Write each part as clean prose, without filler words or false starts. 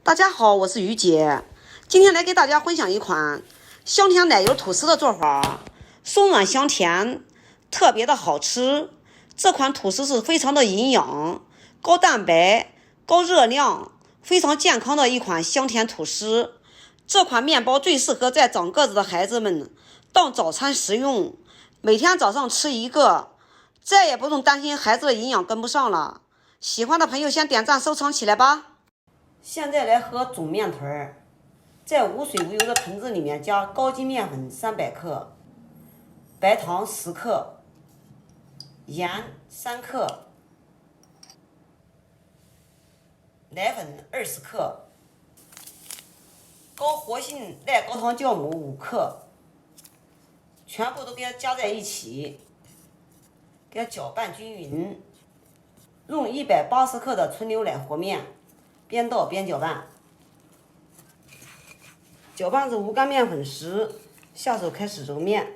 大家好，我是于姐，今天来给大家分享一款香甜奶油吐司的做法，松软香甜，特别的好吃。这款吐司是非常的营养、高蛋白、高热量，非常健康的一款香甜吐司。这款面包最适合在长个子的孩子们当早餐食用，每天早上吃一个，再也不用担心孩子的营养跟不上了。喜欢的朋友先点赞收藏起来吧。现在来和煮面团，在无水无油的盆子里面加高筋面粉300克，白糖10克，盐3克，奶粉20克，高活性赖高糖酵母5克，全部都给它加在一起，给它搅拌均匀。用180克的纯牛奶和面，边倒边搅拌。搅拌至无干面粉时，下手开始揉面。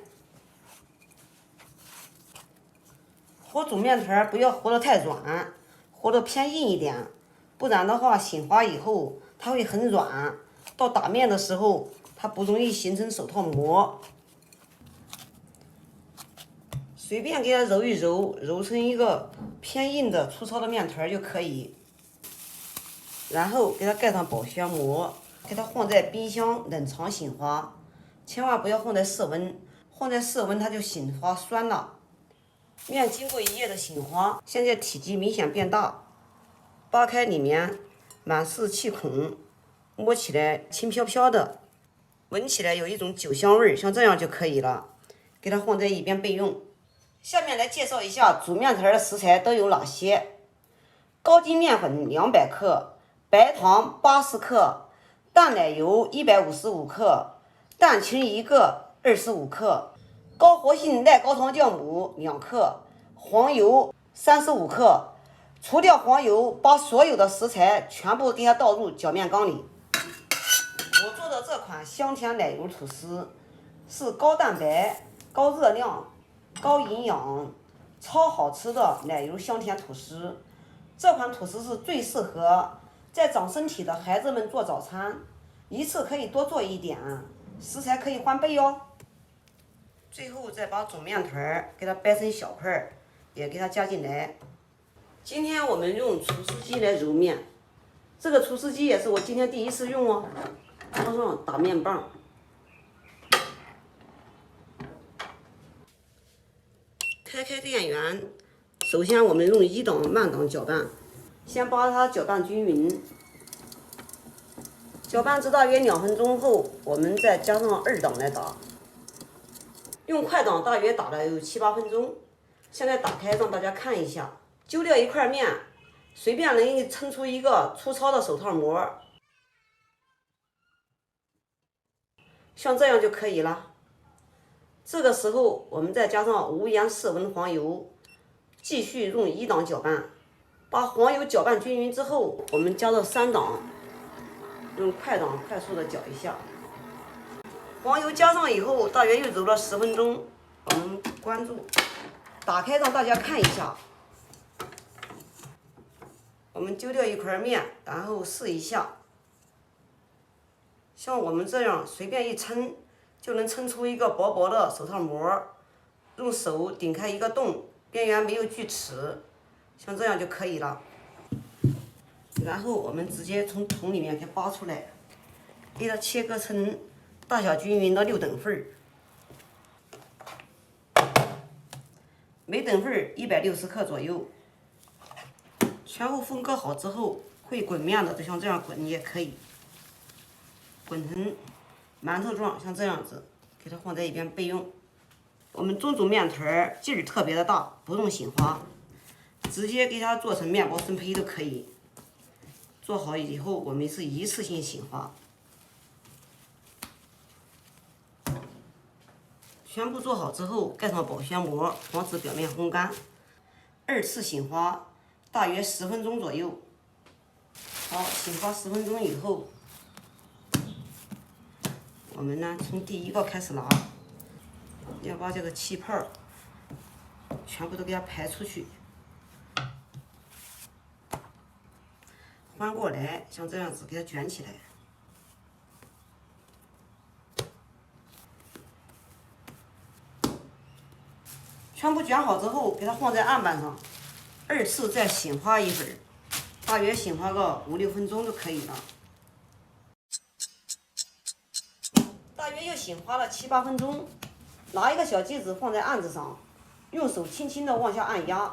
和煮面团不要和得太软，和得偏硬一点，不然的话醒滑以后它会很软，到打面的时候它不容易形成手套膜。随便给它揉一揉，揉成一个偏硬的粗糙的面团就可以。然后给它盖上保鲜膜，给它放在冰箱冷藏醒滑，千万不要放在室温，放在室温它就醒滑酸了。面经过1夜的醒滑，现在体积明显变大，扒开里面满是气孔，摸起来轻飘飘的，闻起来有一种酒香味，像这样就可以了。给它放在一边备用。下面来介绍一下煮面团的食材都有哪些：高筋面粉200克，白糖80克，淡奶油155克，蛋清1个25克，高活性赖高糖酵母2克，黄油35克。除掉黄油，把所有的食材全部给它倒入搅面缸里。我做的这款香甜奶油吐司是高蛋白、高热量、高营养、超好吃的奶油香甜吐司。这款吐司是最适合在长身体的孩子们做早餐，一次可以多做一点，食材可以翻倍哦。最后再把煮面团给它掰成小块，也给它加进来。今天我们用厨师机来揉面，这个厨师机也是我今天第一次用哦。装上打面棒，开电源。首先我们用1档慢档搅拌，先把它搅拌均匀。搅拌至大约2分钟后，我们再加上2档来打。用快档大约打了有7、8分钟。现在打开让大家看一下，揪掉一块面，随便能抻出一个粗糙的手套膜，像这样就可以了。这个时候我们再加上无盐室温黄油，继续用1档搅拌。把黄油搅拌均匀之后，我们加到3档，用快档快速的搅一下。黄油加上以后，大约又揉了10分钟，我们关注，打开让大家看一下。我们揪掉一块面，然后试一下，像我们这样随便一抻，就能抻出一个薄薄的手套膜。用手顶开一个洞，边缘没有锯齿，像这样就可以了。然后我们直接从桶里面给扒出来，给它切割成大小均匀的6等份，每等份160克左右。全部分割好之后，会滚面的就像这样滚也可以，滚成馒头状，像这样子，给它放在一边备用。我们中煮面团劲儿特别的大，不用醒滑，直接给它做成面包生胚都可以。做好以后，我们是一次性醒滑。全部做好之后，盖上保鲜膜，防止表面烘干。2次醒滑，大约10分钟左右。好，醒滑10分钟以后，我们呢从第1个开始拿，要把这个气泡全部都给它排出去。翻过来，像这样子给它卷起来。全部卷好之后，给它放在案板上，二次再醒花一会儿，大约醒花个5、6分钟就可以了。大约又醒花了7、8分钟，拿一个小剂子放在案子上，用手轻轻的往下按压，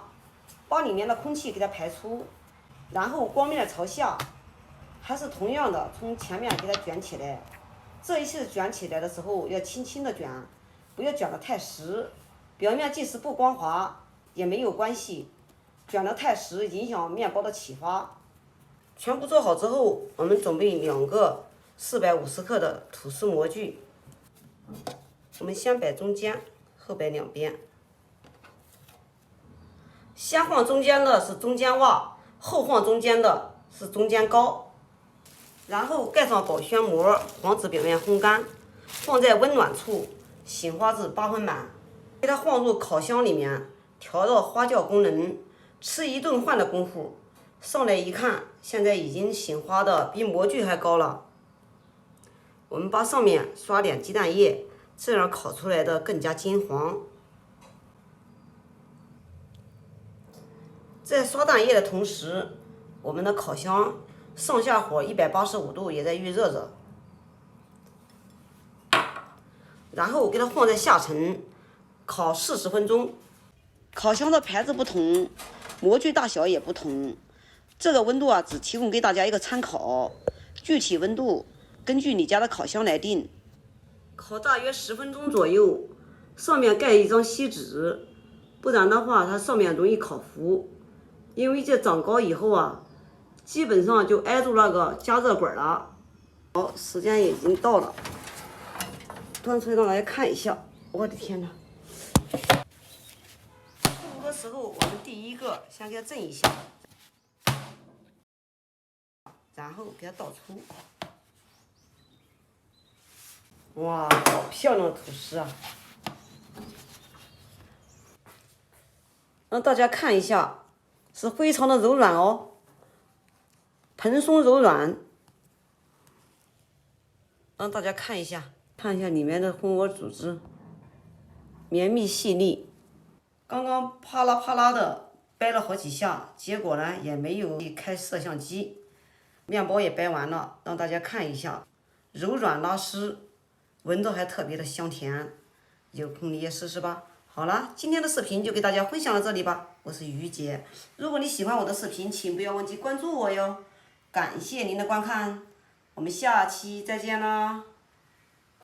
把里面的空气给它排出，然后光面朝下，还是同样的从前面给它卷起来。这一次卷起来的时候要轻轻的卷，不要卷得太实。表面即使不光滑也没有关系，卷得太实影响面包的起发。全部做好之后，我们准备2个450克的吐司模具。我们先摆中间，后摆两边。先放中间的是中间洼，后放中间的是中间高。然后盖上保鲜膜，防止表面烘干，放在温暖处醒花至8分满。给它放入烤箱里面，调到花椒功能，吃一顿饭的功夫，上来一看，现在已经醒花的比模具还高了。我们把上面刷点鸡蛋液，这样烤出来的更加金黄。在刷蛋液的同时，我们的烤箱上下火185度也在预热着，然后给它放在下层。烤40分钟，烤箱的牌子不同，模具大小也不同，这个温度啊只提供给大家一个参考，具体温度根据你家的烤箱来定。烤大约10分钟左右，上面盖一张锡纸，不然的话它上面容易烤糊，因为这长高以后啊，基本上就挨住那个加热管了。好，时间也已经到了，端出来让大家看一下，我的天哪！出炉的时候，我们第一个先给它震一下，然后给它倒出。哇，好漂亮的吐司啊！让大家看一下，是非常的柔软哦，蓬松柔软。让大家看一下，里面的蜂窝组织，绵密细腻。刚刚啪啦啪啦的掰了好几下，结果呢也没有开摄像机。面包也掰完了，让大家看一下，柔软拉丝，闻着还特别的香甜。有空你也试试吧。好了，今天的视频就给大家分享到这里吧。我是于姐，如果你喜欢我的视频，请不要忘记关注我哟。感谢您的观看，我们下期再见啦。